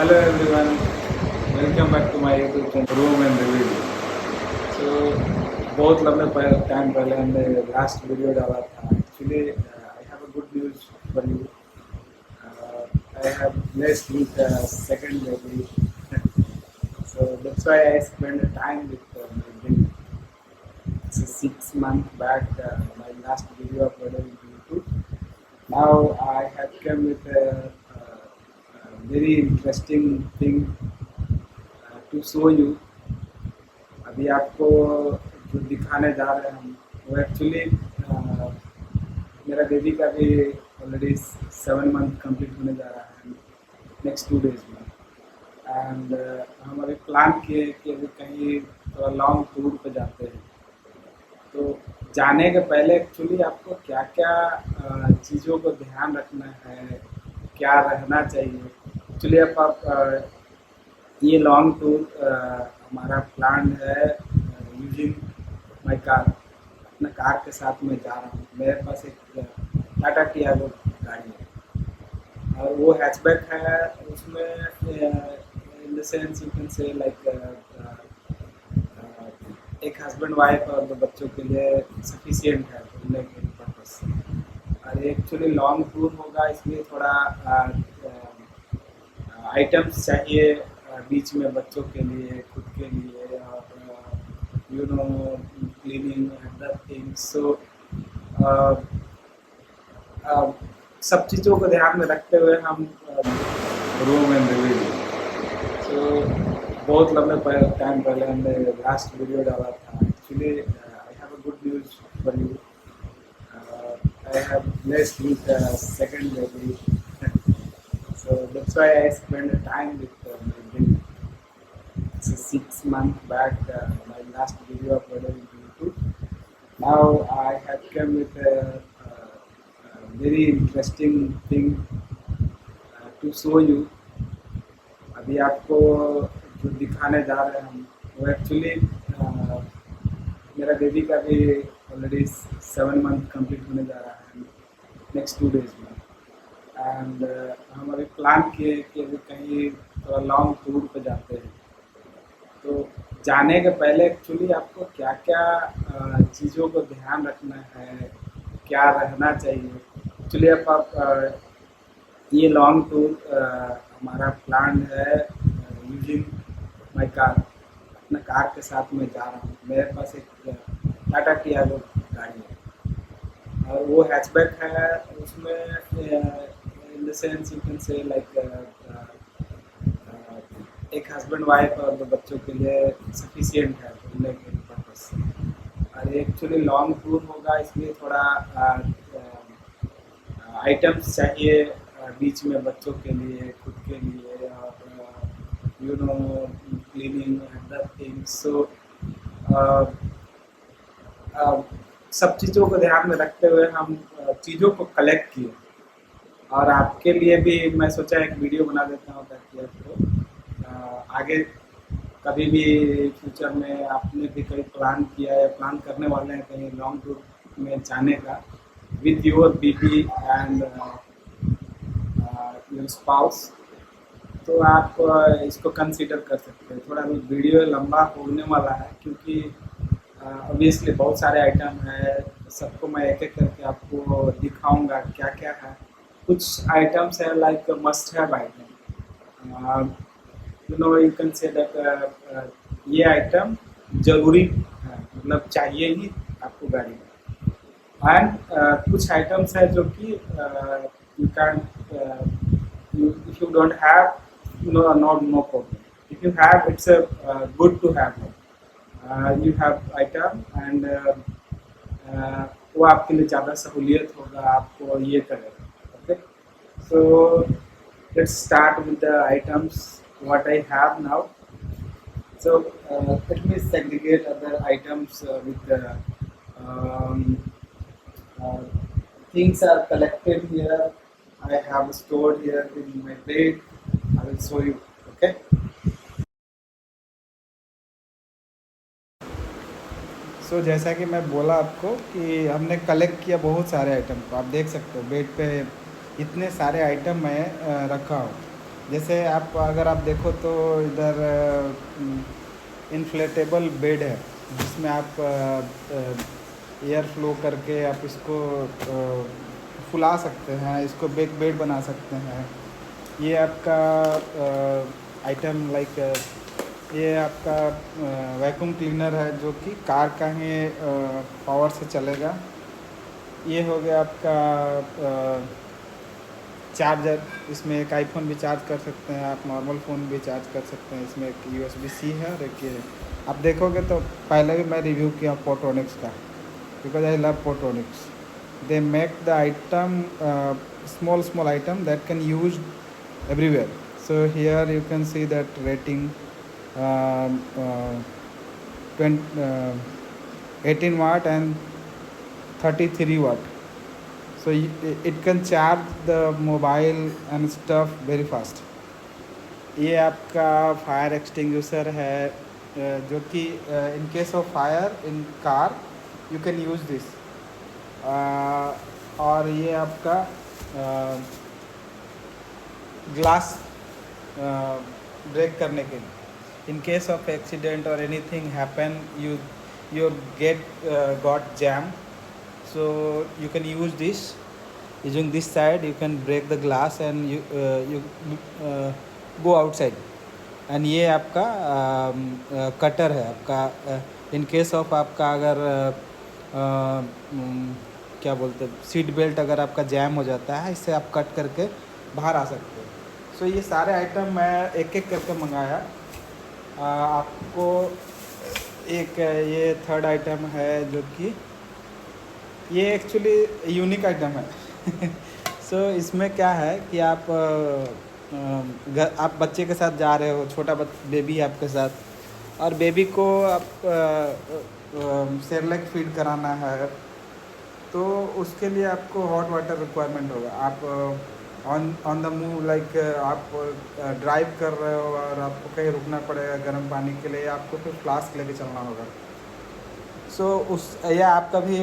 Hello everyone, welcome back to my YouTube channel Room and Review. So बहुत लंबे time पहले हमने last video डाला था. Actually, I have a good news for you. I have blessed with a second baby. So that's why I spent time with my baby. It's a 6 month back. My last video uploaded into YouTube. Now I have come with a very interesting thing to show you. अभी आपको जो दिखाने जा रहे हैं हम वो actually मेरा बेबी का भी ऑलरेडी 7 मंथ कंप्लीट होने जा रहा है नेक्स्ट 2 डेज में. एंड हम अभी प्लान किए कि अभी कहीं थोड़ा लॉन्ग टूर पे जाते हैं. तो जाने के पहले एक्चुअली आपको क्या क्या चीज़ों को ध्यान रखना है, क्या रहना चाहिए. एक्चुअली आप ये लॉन्ग टूर हमारा प्लान है यूजिंग माई कार. अपना कार के साथ मैं जा रहा हूँ. मेरे पास एक टाटा टियागो गाड़ी है और वो हैचबैक है. उसमें in the sense you can say like एक हस्बैंड वाइफ और 2 बच्चों के लिए सफिशियंट है घूमने के पर्पज से. और एक्चुअली लॉन्ग टूर होगा इसलिए थोड़ा आइटम्स चाहिए बीच में बच्चों के लिए, खुद के लिए और you know cleaning other things. So सब चीज़ों को ध्यान में रखते हुए हम रूम एंड रिव्यू. सो बहुत लंबे टाइम पहले हमने लास्ट वीडियो डाला था. Actually I have a good news for you. I have blessed with second baby. So that's why I spent time with my baby. It's a 6 month back. My last video uploaded into YouTube. Now I have come with a very interesting thing to show you. अभी आपको जो दिखाने जा रहे हैं हम वो actually मेरा बेबी का भी ऑलरेडी 7 मंथ कंप्लीट होने जा रहा है नेक्स्ट 2 डेज में. एंड हम अभी प्लान किए कि अभी कहीं थोड़ा लॉन्ग टूर पे जाते हैं. तो जाने के पहले एक्चुअली आपको क्या क्या चीज़ों को ध्यान रखना है, क्या रहना चाहिए. एक्चुअली आप ये लॉन्ग टूर हमारा प्लान है यूजिंग माई कार. अपना कार के साथ मैं जा रहा हूँ. मेरे पास एक टाटा टियागो गाड़ी है और वो हैचबैक है. उसमें in the sense you can say like एक हस्बैंड वाइफ और 2 बच्चों के लिए सफिशियंट है घूमने के पर्पज से. और एक्चुअली लॉन्ग टूर होगा इसलिए थोड़ा आइटम्स चाहिए बीच में बच्चों के लिए, खुद के लिए और you know cleaning other things. So सब चीज़ों को ध्यान में रखते हुए हम चीज़ों को कलेक्ट किए. और आपके लिए भी मैं सोचा एक वीडियो बना देता हूँ ताकि आपको आगे कभी भी फ्यूचर में आपने भी कहीं प्लान किया है, प्लान करने वाले हैं कहीं लॉन्ग टूर में जाने का with your baby and your spouse. तो आप इसको कंसीडर कर सकते हैं. थोड़ा वीडियो लंबा होने वाला है क्योंकि ऑब्वियसली बहुत सारे आइटम है. सबको मैं एक एक करके आपको दिखाऊंगा क्या क्या है. कुछ आइटम्स है like must have item. You know you can say that ये आइटम जरूरी है, मतलब चाहिए ही आपको गाड़ी में. एंड कुछ आइटम्स है जो कि you can if you don't have no problem. If you have it's good to have. You have item and वो आपके लिए ज़्यादा सहूलियत होगा, आपको ये करेगा. Okay, so let's start with the items what I have now. So let me segregate other items with the um, uh, things are collected here. I have stored here in my bag. I will show you. Okay. सो जैसा कि मैं बोला आपको कि हमने collect किया बहुत सारे आइटम को. आप देख सकते हो बेड पे इतने सारे आइटम मैं रखा हूँ. जैसे आप अगर आप देखो तो इधर इन्फ्लेटेबल बेड है, जिसमें आप एयर फ्लो करके आप इसको फुला सकते हैं, इसको बिग बेड बना सकते हैं। ये आपका आइटम लाइक ये आपका वैक्यूम क्लीनर है, जो कि कार का ही पावर से चलेगा। ये हो गया आपका चार्जर, इसमें एक आईफोन भी चार्ज कर सकते हैं आप, नॉर्मल फ़ोन भी चार्ज कर सकते हैं। इसमें एक USB-C है और एक ये आप देखोगे तो पहले भी मैं रिव्यू किया फोटोनिक्स का, because I love photonics. They make the item small item that can use everywhere. So here you can see that rating, um, uh, 20, 18 watt and 33 watt. So it can charge the mobile and stuff very fast. ये आपका fire extinguisher है, जो कि इन case of fire in car you can use this. और ये आपका glass break करने के लिए, इन केस ऑफ एक्सीडेंट और anything happen, your get got jam, so you can use this. Using this side you can break the glass and you go outside. And ये आपका cutter है आपका, इन केस ऑफ आपका अगर क्या बोलते हैं, सीट बेल्ट अगर आपका जैम हो जाता है, इससे आप कट करके बाहर आ सकते हो। सो ये सारे आइटम मैं एक एक करके मंगाया। आपको एक ये थर्ड आइटम है, जो कि ये एक्चुअली यूनिक आइटम है। सो इसमें क्या है कि आप आप बच्चे के साथ जा रहे हो, छोटा बेबी है आपके साथ, और बेबी को आप सेरेलैक फीड कराना है, तो उसके लिए आपको हॉट वाटर रिक्वायरमेंट होगा। आप ऑन द मूव, लाइक आप ड्राइव कर रहे हो और आपको कहीं रुकना पड़ेगा गर्म पानी के लिए, आपको फिर फ्लास्क लेके चलना होगा। सो उस या आपका भी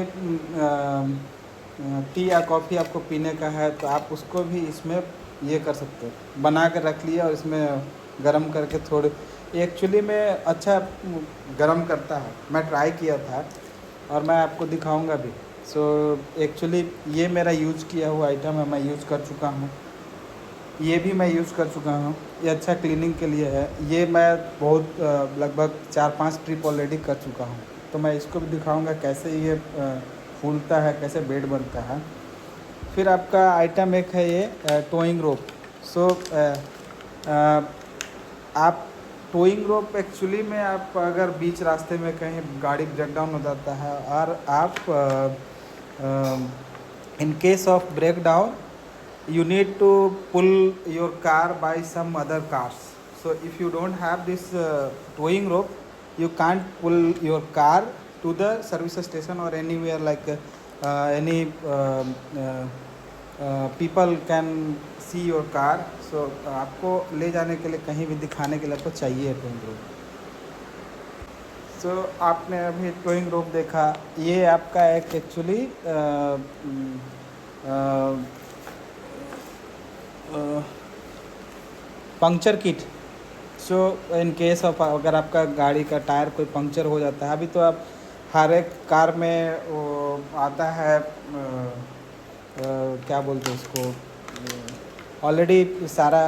टी या कॉफ़ी आपको पीने का है, तो आप उसको भी इसमें ये कर सकते हो, बना कर रख लिया और इसमें गरम करके थोड़े, एक्चुअली में अच्छा गरम करता है। मैं ट्राई किया था और मैं आपको दिखाऊंगा भी। सो एक्चुअली ये मेरा यूज़ किया हुआ आइटम है, मैं यूज़ कर चुका हूँ। ये भी मैं यूज़ कर चुका हूँ, ये अच्छा क्लीनिंग के लिए है। ये मैं बहुत लगभग 4-5 ट्रिप ऑलरेडी कर चुका हूँ, तो मैं इसको भी दिखाऊंगा कैसे ये फूलता है, कैसे बेड बनता है। फिर आपका आइटम एक है ये टोइंग रोप। सो आप टोइंग रोप एक्चुअली में, आप अगर बीच रास्ते में कहीं गाड़ी ब्रेक डाउन हो जाता है और आप in case of break down you need to pull your car by some other cars. So if you don't have this towing rope, you can't pull your car to the service station or anywhere, like any people can see your car. So आपको ले जाने के लिए, कहीं भी दिखाने के लिए आपको चाहिए towing rope. So आपने अभी towing rope देखा, ये आपका एक actually puncture kit. So in case of अगर आपका गाड़ी का टायर कोई पंक्चर हो जाता है, अभी तो आप हर एक कार में वो आता है, क्या बोलते हैं उसको, ऑलरेडी सारा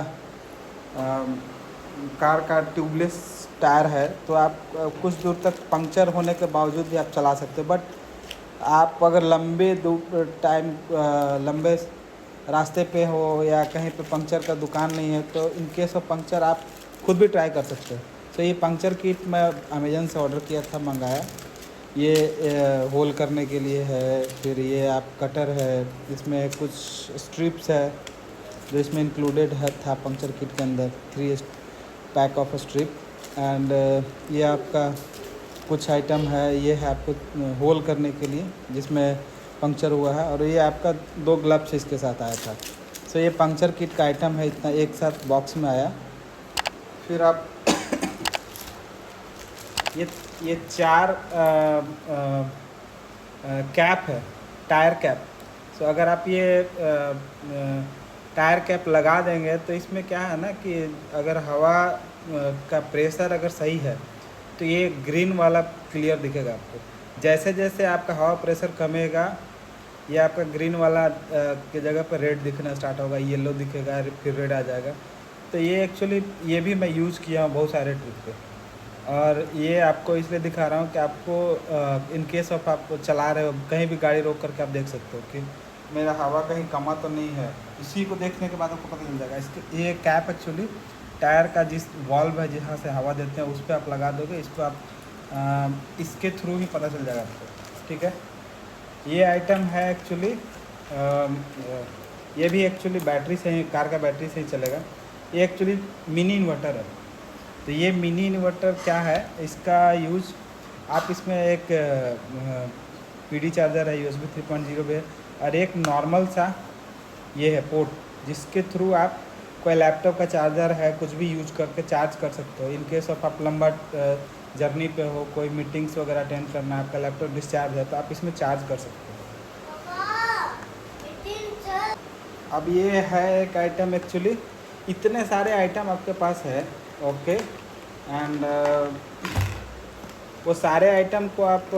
कार का ट्यूबलेस टायर है, तो आप कुछ दूर तक पंक्चर होने के बावजूद भी आप चला सकते हो। बट आप अगर लंबे रास्ते पे हो या कहीं पे पंक्चर का दुकान नहीं है, तो इन केस ऑफ पंक्चर आप खुद भी ट्राई कर सकते हो। तो ये पंक्चर किट मैं अमेज़न से ऑर्डर किया था, मंगाया। ये होल करने के लिए है। फिर ये आप कटर है, इसमें कुछ स्ट्रिप्स है जो इसमें इंक्लूडेड है था पंक्चर किट के अंदर, 3 पैक ऑफ स्ट्रिप। एंड ये आपका कुछ आइटम है, ये है आपको होल करने के लिए जिसमें पंक्चर हुआ है, और ये आपका 2 ग्लव्स इसके साथ आया था। सो ये पंक्चर किट का आइटम है, इतना एक साथ बॉक्स में आया। फिर आप ये 4 कैप है, टायर कैप। सो अगर आप ये टायर कैप लगा देंगे तो इसमें क्या है ना कि अगर हवा का प्रेशर अगर सही है तो ये ग्रीन वाला क्लियर दिखेगा आपको। जैसे जैसे आपका हवा प्रेशर कमेगा ये आपका ग्रीन वाला के जगह पर रेड दिखना स्टार्ट होगा, येलो दिखेगा, फिर रेड आ जाएगा। तो ये एक्चुअली ये भी मैं यूज़ किया हूँ बहुत सारे ट्रिप पे, और ये आपको इसलिए दिखा रहा हूँ कि आपको इन केस ऑफ आप चला रहे हो कहीं भी गाड़ी रोक करके आप देख सकते हो कि मेरा हवा कहीं कमा तो नहीं है। इसी को देखने के बाद आपको पता चल जाएगा। इसके ये कैप एक्चुअली टायर का जिस वॉल्व है जहाँ से हवा देते हैं उस पर आप लगा दोगे, इसको आप इसके थ्रू ही पता चल जाएगा आपको। ठीक है, ये आइटम है एक्चुअली ये भी एक्चुअली बैटरी से ही, कार का बैटरी से ही चलेगा। ये एक्चुअली मिनी इन्वर्टर है। तो ये मिनी इन्वर्टर क्या है, इसका यूज़ आप इसमें एक पीडी चार्जर है USB 3.0 पे, और एक नॉर्मल सा ये है पोर्ट जिसके थ्रू आप कोई लैपटॉप का चार्जर है कुछ भी यूज करके चार्ज कर सकते हो। इन केस ऑफ आप लंबा जर्नी पे हो, कोई मीटिंग्स वगैरह अटेंड करना है, आपका लैपटॉप डिस्चार्ज है तो आप इसमें चार्ज कर सकते हो। अब ये है एक आइटम एक्चुअली, इतने सारे आइटम आपके पास है। ओके, एंड वो सारे आइटम को आप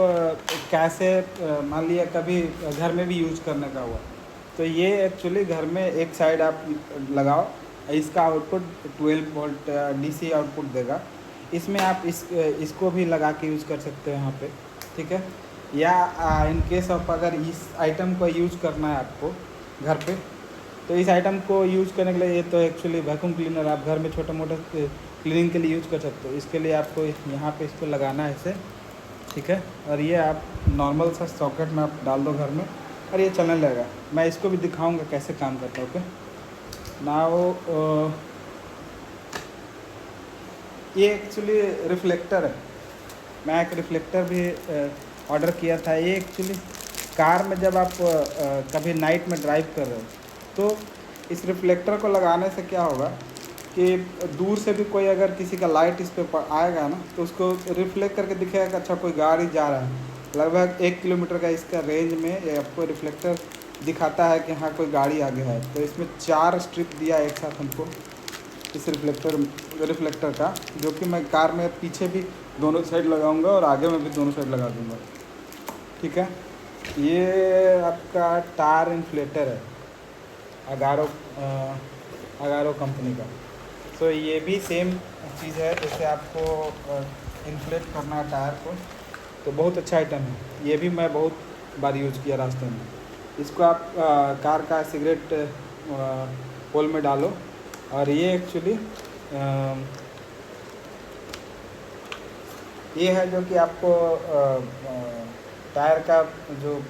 कैसे मान लिया कभी घर में भी यूज करने का हुआ तो ये एक्चुअली घर में एक साइड आप लगाओ, इसका आउटपुट 12 वोल्ट DC आउटपुट देगा। इसमें आप इसको भी लगा के यूज़ कर सकते हो यहाँ पे। ठीक है, या इन केस ऑफ अगर इस आइटम को यूज़ करना है आपको घर पे तो इस आइटम को यूज़ करने के लिए, ये तो एक्चुअली वैक्यूम क्लीनर आप घर में छोटा मोटा क्लीनिंग के लिए यूज़ कर सकते हो। इसके लिए आपको यहाँ पे इसको लगाना है ऐसे। ठीक है, और ये आप नॉर्मल सा सॉकेट में आप डाल दो घर में और ये चलने लगेगा। मैं इसको भी दिखाऊंगा कैसे काम करता है। ओके, नाउ ये एक्चुअली रिफ्लेक्टर है। मैं एक रिफ्लेक्टर भी ऑर्डर किया था। ये एक्चुअली कार में जब आप कभी नाइट में ड्राइव कर रहे हो तो इस रिफ्लेक्टर को लगाने से क्या होगा कि दूर से भी कोई अगर किसी का लाइट इस पर आएगा ना तो उसको रिफ्लेक्ट करके दिखेगा कि अच्छा कोई गाड़ी जा रहा है। लगभग 1 किलोमीटर का इसका रेंज में ये आपको रिफ्लेक्टर दिखाता है कि हाँ कोई गाड़ी आगे है। तो इसमें 4 स्ट्रिप दिया एक साथ हमको इस रिफ्लेक्टर का, जो कि मैं कार में पीछे भी दोनों साइड लगाऊंगा और आगे में भी दोनों साइड लगा दूंगा। ठीक है, ये आपका टायर इन्फ्लेटर है अगारो कंपनी का। सो ये भी सेम चीज़ है, जैसे आपको इन्फ्लेट करना है टायर को, तो बहुत अच्छा आइटम है। ये भी मैं बहुत बार यूज़ किया रास्ते में। इसको आप कार का सिगरेट होल में डालो, और ये एक्चुअली ये है जो कि आपको टायर का जो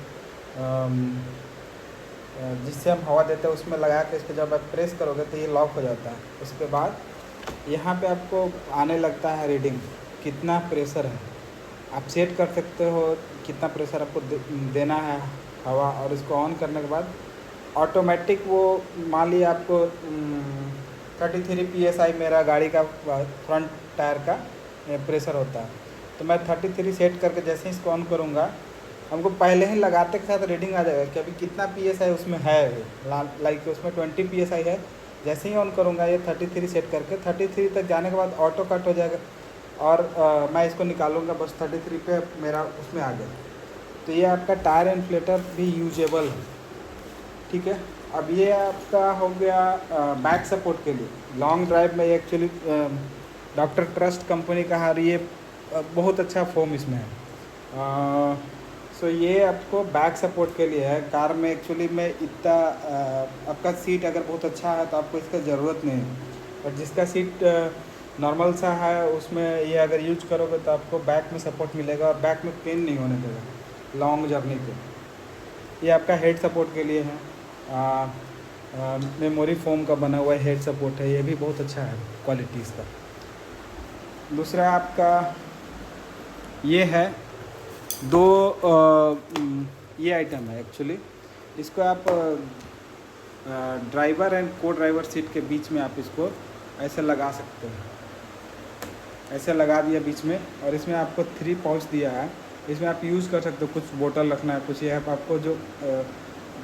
जिससे हम हवा देते हैं उसमें लगा के इसको जब आप प्रेस करोगे तो ये लॉक हो जाता है। उसके बाद यहाँ पे आपको आने लगता है रीडिंग कितना प्रेशर है। आप सेट कर सकते हो कितना प्रेशर आपको देना है हवा, और इसको ऑन करने के बाद ऑटोमेटिक वो मान लिया आपको 33 PSI मेरा गाड़ी का फ्रंट टायर का प्रेशर होता है। तो मैं 33 सेट करके जैसे ही इसको ऑन करूँगा हमको पहले ही लगाते के साथ रीडिंग आ जाएगा कि अभी कितना PSI उसमें है। लाइक उसमें 20 PSI है। जैसे ही ऑन करूँगा ये 33 सेट करके 33 तक जाने के बाद ऑटो कट हो जाएगा, और मैं इसको निकालूंगा बस 33 पे मेरा उसमें आ गया। तो ये आपका टायर इन्फ्लेटर भी यूजेबल है। ठीक है, अब ये आपका हो गया बैक सपोर्ट के लिए। लॉन्ग ड्राइव में एक्चुअली डॉक्टर ट्रस्ट कंपनी का है, ये बहुत अच्छा फोम इसमें है। सो ये आपको बैक सपोर्ट के लिए है। कार में एक्चुअली में इतना आपका सीट अगर बहुत अच्छा है तो आपको इसका ज़रूरत नहीं है, और जिसका सीट नॉर्मल सा है उसमें ये अगर यूज करोगे तो आपको बैक में सपोर्ट मिलेगा और बैक में पेन नहीं होने देगा लॉन्ग जर्नी पे। ये आपका हेड सपोर्ट के लिए है। मेमोरी फोम का बना हुआ हेड सपोर्ट है, ये भी बहुत अच्छा है क्वालिटी इसका। दूसरा आपका ये है ये आइटम है एक्चुअली। इसको आप ड्राइवर एंड को ड्राइवर सीट के बीच में आप इसको ऐसे लगा सकते हो। ऐसे लगा दिया बीच में, और इसमें आपको 3 पाउच दिया है। इसमें आप यूज़ कर सकते हो, कुछ बोतल रखना है, कुछ ये है आपको जो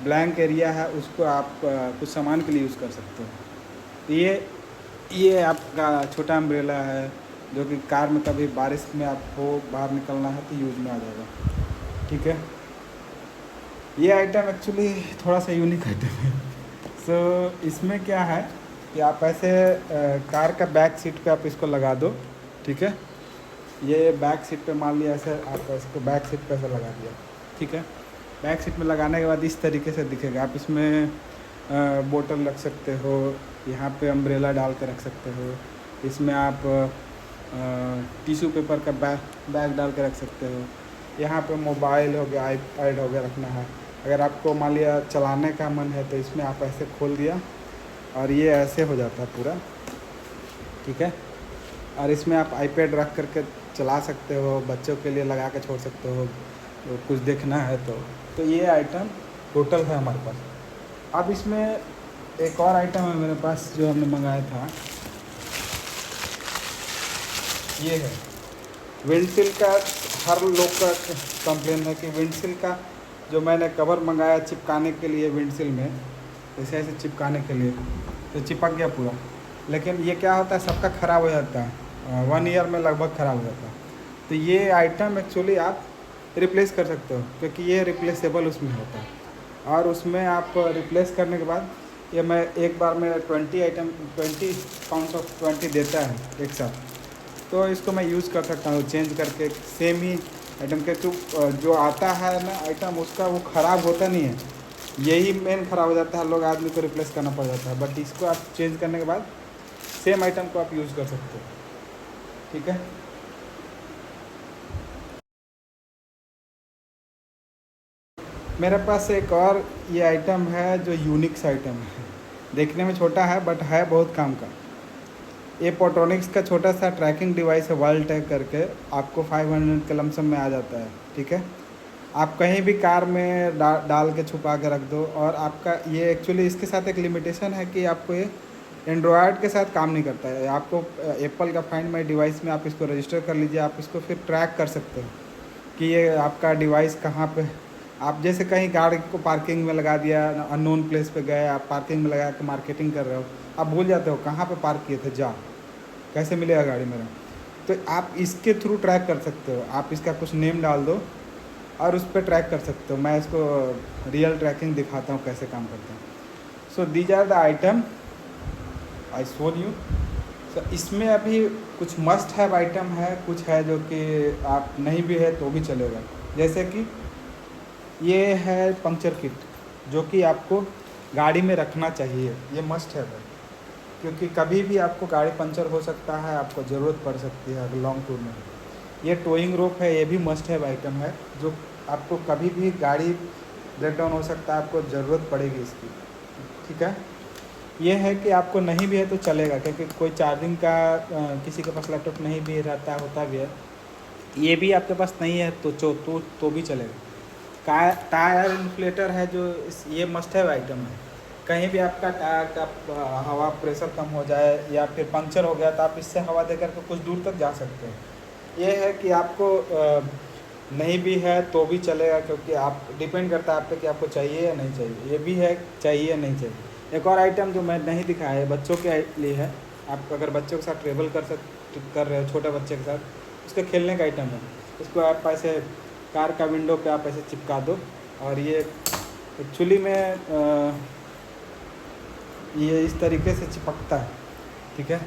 ब्लैंक एरिया है उसको आप कुछ सामान के लिए यूज़ कर सकते हो। तो ये आपका छोटा अम्ब्रेला है जो कि कार में कभी बारिश में आपको बाहर निकलना है तो यूज में आ जाएगा। ठीक है, ये आइटम एक्चुअली थोड़ा सा यूनिक आइटम है। सो इसमें क्या है कि आप ऐसे कार का बैक सीट पे आप इसको लगा दो। ठीक है, ये बैक सीट पे मान लिया ऐसे आप इसको बैक सीट पे ऐसे लगा दिया। ठीक है, बैक सीट में लगाने के बाद इस तरीके से दिखेगा। आप इसमें बोतल रख सकते हो, यहाँ पे अम्ब्रेला डाल के रख सकते हो, इसमें आप टिश्यू पेपर का बैग डाल के रख सकते हो। यहाँ पे मोबाइल हो गया, आईपैड हो गया रखना है। अगर आपको मान लिया चलाने का मन है तो इसमें आप ऐसे खोल दिया और ये ऐसे हो जाता है पूरा। ठीक है, और इसमें आप आईपैड रख करके चला सकते हो, बच्चों के लिए लगा के छोड़ सकते हो तो कुछ देखना है तो ये आइटम टोटल है हमारे पास। अब इसमें एक और आइटम है मेरे पास जो हमने मंगाया था, ये है विंडशील्ड का। हर लोग का कंप्लेन है कि विंडशील्ड का जो मैंने कवर मंगाया चिपकाने के लिए विंडशील्ड में, ऐसे ऐसे चिपकाने के लिए तो चिपक गया पूरा। लेकिन ये क्या होता है, सबका ख़राब हो जाता है, 1 ईयर में लगभग ख़राब हो जाता है। तो ये आइटम एक्चुअली आप रिप्लेस कर सकते हो क्योंकि ये रिप्लेसेबल उसमें होता है। और उसमें आप रिप्लेस करने के बाद ये मैं एक बार में 20 पाउंड्स ऑफ 20 देता है एक साथ, तो इसको मैं यूज़ कर सकता हूँ चेंज करके सेम ही आइटम के थ्रू। जो आता है ना आइटम उसका वो ख़राब होता नहीं है, यही मेन ख़राब हो जाता है, लोग आदमी को रिप्लेस करना पड़ जाता है। बट इसको आप चेंज करने के बाद सेम आइटम को आप यूज़ कर सकते हो। ठीक है, मेरे पास एक और ये आइटम है जो यूनिक्स आइटम है, देखने में छोटा है बट है बहुत काम का। ये पोर्ट्रॉनिक्स का छोटा सा ट्रैकिंग डिवाइस है, वर्ल्ड टैग करके, आपको 500 के लमसम में आ जाता है। ठीक है, आप कहीं भी कार में डाल के छुपा के रख दो। और आपका ये एक्चुअली इसके साथ एक लिमिटेशन है कि आपको ये एंड्रॉयड के साथ काम नहीं करता है। आपको एप्पल का फाइंड माई डिवाइस में आप इसको रजिस्टर कर लीजिए, आप इसको फिर ट्रैक कर सकते हो कि ये आपका डिवाइस कहाँ पे। आप जैसे कहीं गाड़ी को पार्किंग में लगा दिया, अननोन प्लेस पे गए, आप पार्किंग में लगा के मार्केटिंग कर रहे हो, आप भूल जाते हो कहाँ पे पार्क किए थे, जा कैसे मिलेगा गाड़ी मेरा। तो आप इसके थ्रू ट्रैक कर सकते हो। आप इसका कुछ नेम डाल दो और उस पर ट्रैक कर सकते हो। मैं इसको रियल ट्रैकिंग दिखाता हूँ कैसे काम करता है। So these are the item I showed you. So इसमें अभी कुछ मस्ट हैव आइटम है, कुछ है जो कि आप नहीं भी है तो भी चलेगा। जैसे कि ये है पंक्चर किट जो कि आपको गाड़ी में रखना चाहिए, ये मस्ट हैव है क्योंकि कभी भी आपको गाड़ी पंचर हो सकता है, आपको ज़रूरत पड़ सकती है अगर लॉन्ग टूर में। ये टोइंग रोप है, ये भी मस्ट हैव आइटम है जो आपको कभी भी गाड़ी ब्रेक डाउन हो सकता है, आपको ज़रूरत पड़ेगी इसकी। ठीक है, ये है कि आपको नहीं भी है तो चलेगा क्योंकि कोई चार्जिंग का किसी के पास लैपटॉप नहीं भी रहता, होता भी है, ये भी आपके पास नहीं है तो भी चलेगा। टायर इन्फ्लेटर है जो ये मस्ट हैव आइटम है। कहीं भी आपका टायर का हवा प्रेशर कम हो जाए या फिर पंक्चर हो गया तो आप इससे हवा दे करके कुछ दूर तक जा सकते हैं। ये है कि आपको नहीं भी है तो भी चलेगा क्योंकि आप डिपेंड करता है आप पे कि आपको चाहिए या नहीं चाहिए। ये भी है चाहिए या नहीं चाहिए। एक और आइटम जो मैं नहीं दिखाया है बच्चों के लिए है। आप अगर बच्चों के साथ ट्रेवल कर रहे हो, छोटे बच्चे के साथ, उसके खेलने का आइटम है। इसको आप ऐसे कार का विंडो पे आप ऐसे चिपका दो और ये एक्चुअली में ये इस तरीके से चिपकता है। ठीक है,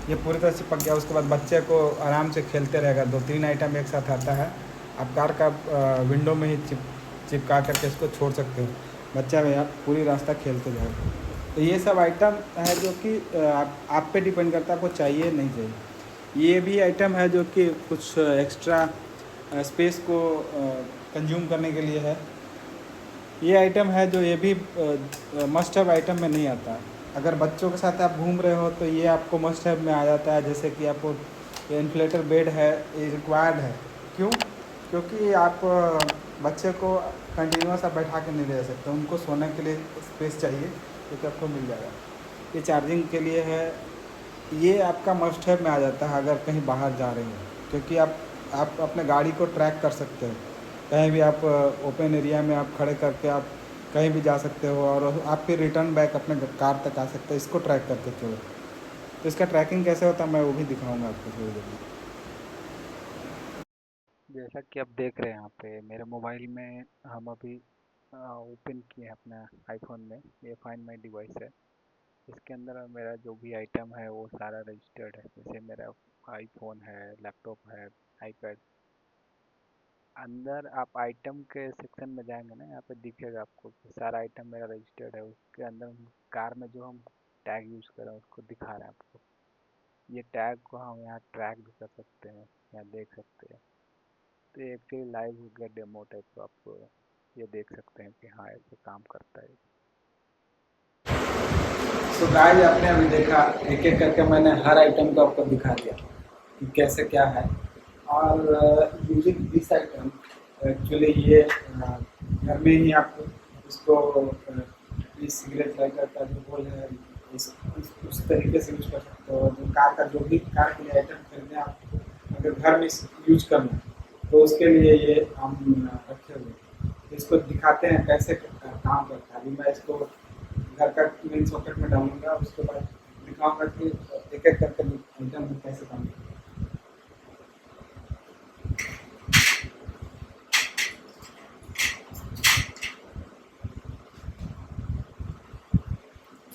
ये पूरी तरह चिपक गया। उसके बाद बच्चे को आराम से खेलते रहेगा। 2-3 आइटम एक साथ आता है। आप कार का विंडो में ही चिपका करके इसको छोड़ सकते हो, बच्चा में आप पूरी रास्ता खेलते जाएगा। तो ये सब आइटम है जो कि आप पे डिपेंड करता है आपको चाहिए नहीं चाहिए। ये भी आइटम है जो कि कुछ एक्स्ट्रा स्पेस को कंज्यूम करने के लिए है। ये आइटम है जो ये भी मस्ट हैव आइटम में नहीं आता। अगर बच्चों के साथ आप घूम रहे हो तो ये आपको मस्ट हैव में आ जाता है। जैसे कि आपको ये इन्फ्लेटर बेड है, ये रिक्वायर्ड है। क्यों? क्योंकि आप बच्चे को कंटिन्यूस आप बैठा के नहीं रह सकते, उनको सोने के लिए स्पेस चाहिए जो कि आपको मिल जाएगा। ये चार्जिंग के लिए है, ये आपका मस्ट हैव में आ जाता है अगर कहीं बाहर जा रहे हो, क्योंकि आप अपने गाड़ी को ट्रैक कर सकते हो। कहीं भी आप ओपन एरिया में आप खड़े करके आप कहीं भी जा सकते हो और आप फिर रिटर्न बैक अपने कार तक आ सकते हो इसको ट्रैक करके चलो। तो इसका ट्रैकिंग कैसे होता है मैं वो भी दिखाऊंगा आपको थोड़ी देर में। जैसा कि आप देख रहे हैं यहाँ पे मेरे मोबाइल में हम अभी ओपन किए हैं अपना आईफोन में। ये फाइंड माई डिवाइस है। इसके अंदर मेरा जो भी आइटम है वो सारा रजिस्टर्ड है। जैसे मेरा आईफोन है, लैपटॉप है, आईपैड। अंदर आप आइटम के सेक्शन में जाएंगे ना, यहाँ पे दिखेगा आपको कि सारा आइटम मेरा रजिस्टर्ड है। उसके अंदर कार में जो हम टैग यूज़ कर रहे हैं उसको दिखा रहे हैं आपको। ये टैग को हम यहाँ ट्रैक भी कर सकते हैं, यहाँ देख सकते हैं। तो ये एक्चुअली लाइव हो गया डेमो टाइप, तो आप ये देख सकते हैं कि हाँ ऐसे काम करता है। सो गाइस आपने अभी देखा, एक एक करके मैंने हर आइटम को आपको दिखा दिया कि कैसे क्या है। और यूजिंग दिस आइटम एक्चुअली ये घर में ही आप इसको सिगरेट लाइटर का जो बोल है उस तरीके से यूज कर सकते हो। जो कार का जो भी कार के लिए आइटम खरीदने आप अगर घर में यूज करना तो उसके लिए ये हम रखे हुए हैं। तो इसको दिखाते हैं कैसे काम करता है। अभी मैं इसको घर का मेन सॉकेट में डालूंगा, उसके बाद दिखाऊंगा कि एक एक करके आइटम में कैसे काम करता है।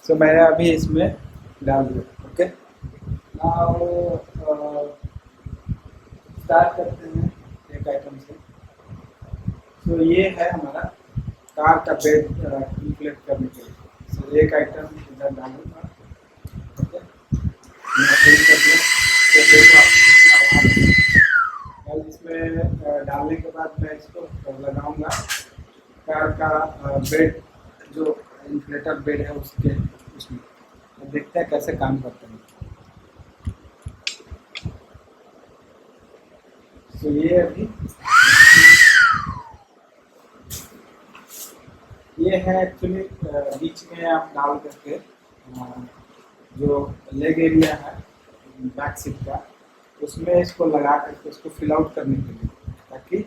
सो मैंने अभी इसमें डाल दिया। ओके, नाउ स्टार्ट करते हैं एक आइटम से। सो ये है हमारा कार का बेड इन्फ्लेट करने के लिए। सो एक आइटम इधर डालूंगा। ओके, मैंने फिल कर दिया। तो देखो आप कितना आवाज है। इसमें डालने के बाद मैं इसको लगाऊंगा कार का बेड, जो इन्फ्लेटर बेड है उसके उसमें। तो देखते हैं कैसे काम करते हैं। तो ये अभी ये है एक्चुअली बीच में आप डाल करके जो लेग एरिया है बैक सीट का, उसमें इसको लगा करके उसको फिल आउट करने के लिए, ताकि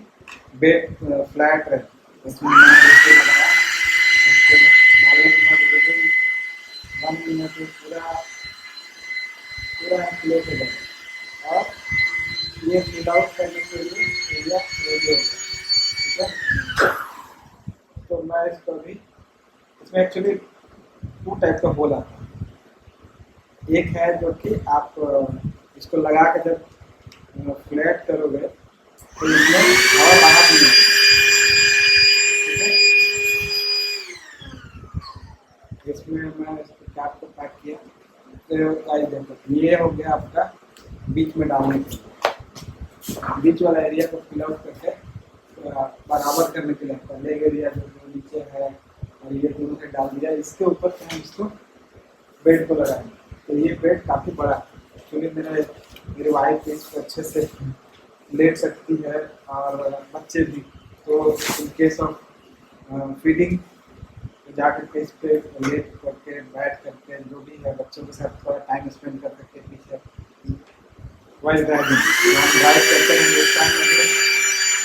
बेड फ्लैट रहे। उसमें मैंने इसको लगाया, उसको डालने के बाद विदिन 1 मिनट में पूरा पूरा इन्फ्लेट हो जाएगा और ये फिल आउट करने के लिए एरिया रेडी होगा। ठीक है, तो मैं इसको अभी इसमें एक्चुअली 2 टाइप का होल आता है। एक है जो कि आप इसको लगा के जब फ्लैट करोगे तो इसमें हवा बाहर नहीं आएगी। ठीक है, इसमें मैं इसको कैप को पैक किया। तो गाइस देखो, ये हो गया आपका बीच में डालने के लिए। बीच वाला एरिया को फिल आउट करके बराबर करने के लिए आपका लेग एरिया जो नीचे है और ये दोनों से डाल दिया। इसके ऊपर से हम इसको बेड को लगाएंगे। तो ये बेड काफ़ी बड़ा है एक्चुअली। मेरी वाइफ इस पर अच्छे से लेट सकती है और बच्चे भी। तो इन केस ऑफ फीडिंग जा करके इस पर लेट करके बैठ करके जो भी है बच्चों के साथ थोड़ा टाइम स्पेंड कर सकते हैं पीछे वाइल ड्राइविंग। हम ड्राइव करते हैं उस टाइम में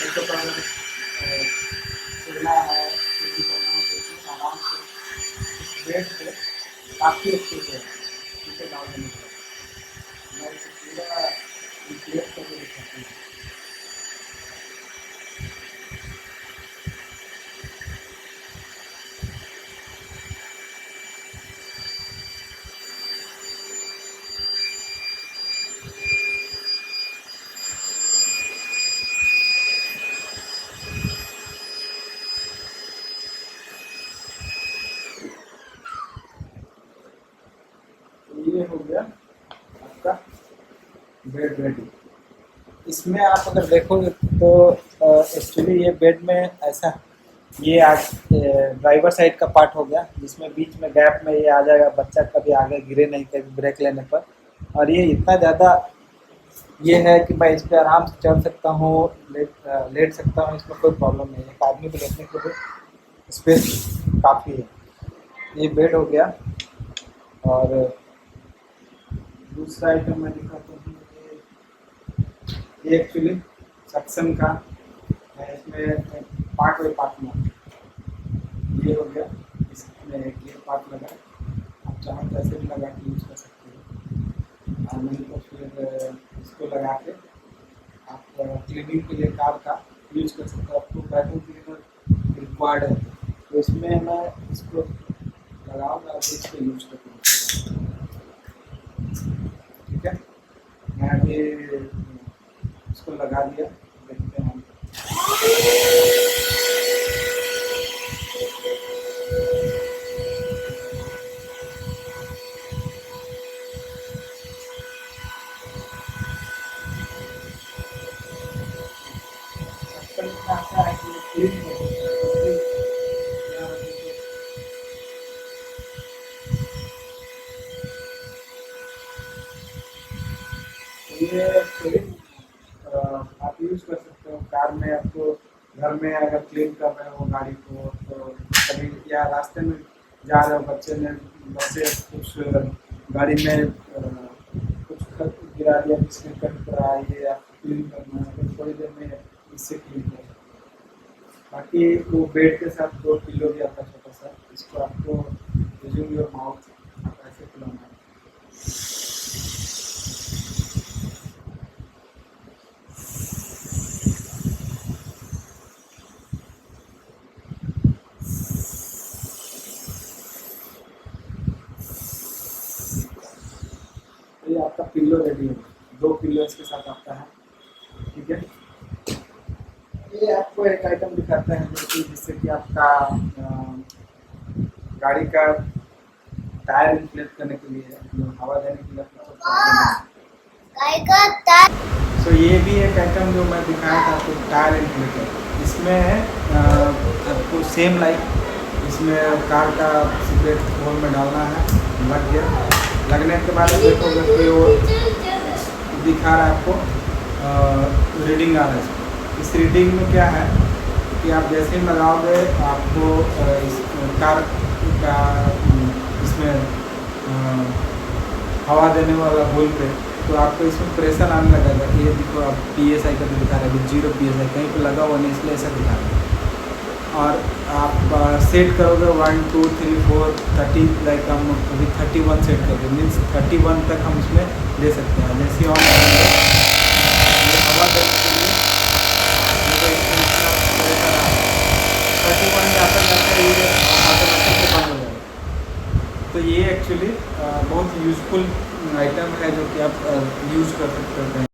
बच्चों का खेलना है, कुछ करना है, तो इसमें आराम से बेड पे काफ़ी अच्छे से पीछे डाल देने का मैं इसे पूरा इंक्लेट करके दिखाती हूँ। ये हो गया आपका बेड रेडी। इसमें आप अगर देखोगे तो एक्चुअली ये बेड में ऐसा, ये आज ड्राइवर साइड का पार्ट हो गया जिसमें बीच में गैप में ये आ जाएगा, बच्चा कभी आगे गिरे नहीं कभी ब्रेक लेने पर। और ये इतना ज़्यादा ये है कि मैं इस पर आराम से चढ़ सकता हूँ, लेट सकता हूँ, इसमें कोई प्रॉब्लम नहीं है। एक आदमी को लेटने के लिए स्पेस काफ़ी है। ये बेड हो गया। और दूसरा आइटम मैं दिखाता हूँ। ये एक्चुअली सक्शन का है, इसमें पार्ट बाई पार्ट में। ये हो गया, इसमें गियर पार्ट लगा है। आप चाहो तो ऐसे भी लगा के यूज़ कर सकते हो, और नहीं तो फिर इसको लगा के आप क्लीनिंग के लिए कार का यूज़ कर सकते हो। आपको वैक्यूम क्लीनर रिक्वायर्ड है तो इसमें मैं इसको लगाऊंगा और इसको यूज़ करूँगा। ठीक है, मैं अभी इसको लगा दिया, देखते हैं हम। आजकल इतना अच्छा है कि क्लीन हो जाता है। ये एक्चुअली आप यूज़ कर सकते हो कार में। आपको घर में अगर क्लीन कर रहे हो गाड़ी को, तो कभी या रास्ते में जा रहे हो, बच्चे कुछ गाड़ी में कुछ गिरा दिया, जिसमें कट रहा है, ये आपको क्लीन करना है तो थोड़ी देर में इससे क्लीन कर सकते हो। बाकी वो बेड के साथ 2 पिलो भी आता है छोटा सा, इसको आपको यूजिंग योर माउथ आप ऐसे खिलाना है। ये आपका पिल्लो रेडी है, 2 पिल्लो इसके साथ आता है। ठीक है, ये आपको एक आइटम दिखाते हैं जो कि जिससे कि आपका गाड़ी का टायर इन्फ्लेट करने के लिए, हवा देने के लिए आपको सो ये भी एक आइटम जो मैं दिखाया था आपको, टायर इन्फ्लेटर। इसमें आपको सेम लाइक इसमें कार का सिगरेट होल में डालना है, लग गया। लगने के बाद देखोगे कि वो दिखा रहा है आपको, रीडिंग आ रहा है इसमें। इस रीडिंग में क्या है कि आप जैसे ही लगाओगे आपको इस कार का इसमें हवा देने वाला होल पे, तो आपको इसमें प्रेशर आने लगेगा। कि ये देखो आप PSI का दिखा रहा है, 0 PSI कहीं पे लगा हुआ नहीं, इसलिए ऐसा दिखा रहा है। और आप सेट करोगे 1 2 3 4 30, लाइक हम अभी 31 सेट कर दें, मीन्स 31 तक हम इसमें दे सकते हैं। जैसे ऑन करेंगे ये हवा देने के लिए, देखो इसमें इतना प्रेशर आ रहा है, 31 जाता जाता ये ऑटोमेटिक बंद हो जाएगा। तो ये एक्चुअली बहुत यूज़फुल आइटम है जो कि आप यूज़ कर सकते हैं।